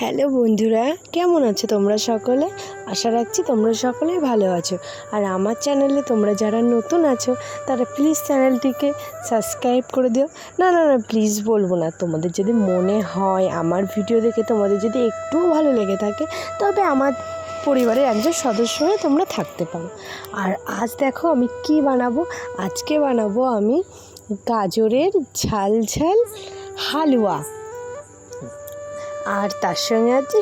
Hello বন্ধুরা, কেমন আছো তোমরা সকলে? আশা রাখছি তোমরা সকলেই ভালো আছো। আর আমার চ্যানেলে তোমরা যারা নতুন আছো তারা প্লিজ চ্যানেলটিকে সাবস্ক্রাইব করে দিও। না না না প্লিজ বলবো না, তোমাদের যদি মনে হয় আমার ভিডিও দেখে তোমাদের যদি একটুও ভালো লেগে থাকে তবে আমার পরিবারের একজন সদস্য হয়ে তোমরা থাকতে পারো। আর আজ দেখো আমি কি বানাবো। আজকে বানাবো আমি গাজরের ঝাল ঝাল হালুয়া, আর তার সঙ্গে আছে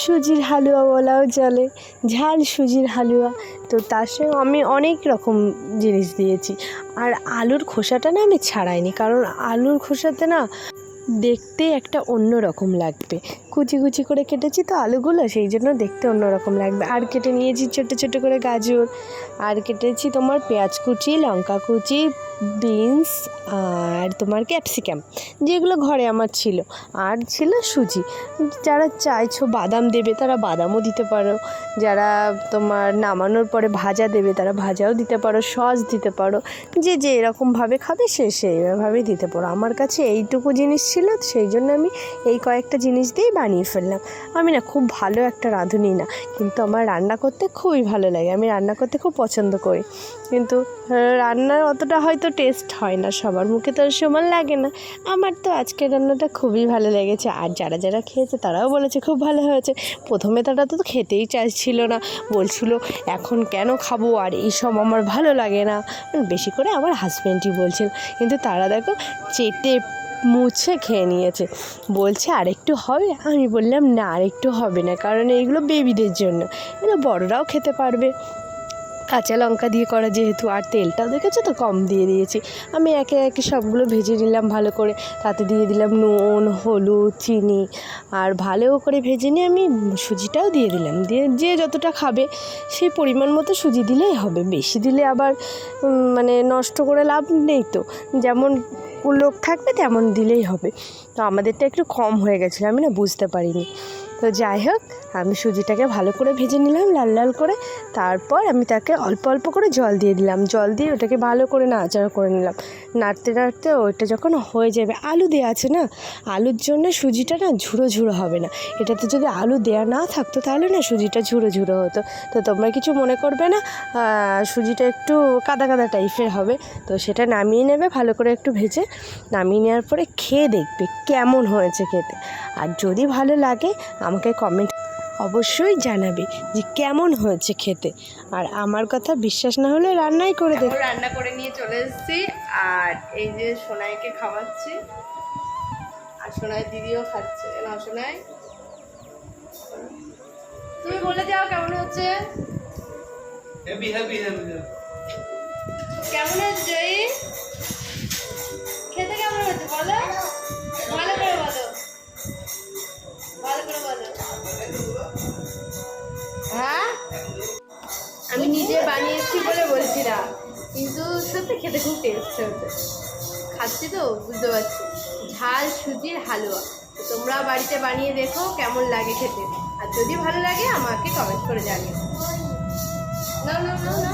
সুজির হালুয়া বলাও চলে, ঝাল সুজির হালুয়া। তো তার সঙ্গে আমি অনেক রকম জিনিস দিয়েছি। আর আলুর খোসাটা না আমি ছাড়াইনি, কারণ আলুর খোসাতে না দেখতে একটা অন্য রকম লাগবে। কুচি কুচি করে কেটেছি তো আলুগুলো, সেই জন্য দেখতে অন্য রকম লাগবে। আর কেটে নিয়েছি ছোটো ছোটো করে গাজর, আর কেটেছি তোমার পেঁয়াজ কুচি, লঙ্কা কুচি, বিনস, আর তোমার ক্যাপসিকাম, যেগুলো ঘরে আমার ছিল। আর ছিল সুজি। যারা চাইছো বাদাম দেবে তারা বাদামও দিতে পারো, যারা তোমার নামানোর পরে ভাজা দেবে তারা ভাজাও দিতে পারো, সস দিতে পারো, যে যে এরকমভাবে খাবে সে সেইভাবেই দিতে পারো। আমার কাছে এইটুকু জিনিস ছিল, সেই জন্য আমি এই কয়েকটা জিনিস দিয়েই বানিয়ে ফেললাম। আমি না খুব ভালো একটা রাঁধুনি না, কিন্তু আমার রান্না করতে খুবই ভালো লাগে। আমি রান্না করতে খুব পছন্দ করি, কিন্তু রান্নার অতটা হয়তো টেস্ট হয় না, সবার মুখে তো সমান লাগে না। আমার তো আজকের রান্নাটা খুবই ভালো লেগেছে, আর যারা যারা খেয়েছে তারাও বলেছে খুব ভালো হয়েছে। প্রথমে তারা তো খেতেই চাইছিল না, বলছিল এখন কেন খাবো, আর এইসব আমার ভালো লাগে না। বেশি করে আমার হাজব্যান্ডই বলছিল, কিন্তু তারা দেখো চেটে মুছে খেয়ে নিয়েছে। বলছে আরেকটু হবে, আমি বললাম না আরেকটু হবে না, কারণ এইগুলো বেবিদের জন্য, এগুলো বড়রাও খেতে পারবে। কাঁচা লঙ্কা দিয়ে করা যেহেতু, আর তেলটাও দেখেছো তো কম দিয়ে দিয়েছি। আমি একে একে সবগুলো ভেজে নিলাম ভালো করে, তাতে দিয়ে দিলাম নুন, হলুদ, চিনি, আর ভালো করে ভেজে নিয়ে আমি সুজিটাও দিয়ে দিলাম। দিয়ে যে যতটা খাবে সেই পরিমাণ মতো সুজি দিলেই হবে, বেশি দিলে আবার মানে নষ্ট করে লাভ নেই। তো যেমন লোক থাকবে তেমন দিলেই হবে। তো আমাদেরটা একটু কম হয়ে গেছিলো, আমি না বুঝতে পারিনি। তো যাই হোক, আমি সুজিটাকে ভালো করে ভেজে নিলাম লাল লাল করে। তারপর আমি তাকে অল্প অল্প করে জল দিয়ে দিলাম, জল দিয়ে ওটাকে ভালো করে নাড়াচাড়া করে নিলাম। নাড়তে নাড়তে ওইটা যখন হয়ে যাবে, আলু দেওয়া আছে না, আলুর জন্য সুজিটা না ঝুড়ো ঝুড়ো হবে না। এটাতে যদি আলু দেওয়া না থাকতো তাহলে না সুজিটা ঝুড়ো ঝুড়ো হতো। তো তোমরা কিছু মনে করবে না, সুজিটা একটু কাদা কাদা টাইপের হবে। তো সেটা নামিয়ে নেবে ভালো করে একটু ভেজে, নামিয়ে নেওয়ার পরে খেয়ে দেখবে কেমন হয়েছে খেতে। আর যদি ভালো লাগে আমাকে কমেন্ট অবশ্যই জানাবে যে কেমন হয়েছে খেতে। আর আমার কথা বিশ্বাস না হলে রান্নাই করে দেখো। রান্না করে নিয়ে চলে এসেছি, আর এই যে সোনাইকে খাওয়াচ্ছি, আর সোনাই দিদিও খাচ্ছে। না সোনাই, তুমি বলে যাও কেমন হচ্ছে। Heavy heavy heavy. কেমন হচ্ছে খেতে, কেমন হচ্ছে বলো, ভালো করে বলো, ভালো করে বলো। হ্যাঁ, আমি নিজে বানিয়েছি বলে বলছি না, কিন্তু সত্যি খেতে খুব টেস্ট হয়েছে। খাচ্ছি তো বুঝতে পারছি, ঝাল সুজির হালুয়া। তোমরা বাড়িতে বানিয়ে দেখো কেমন লাগে খেতে, আর যদি ভালো লাগে আমাকে কমেন্ট করে জানিও। না না না না।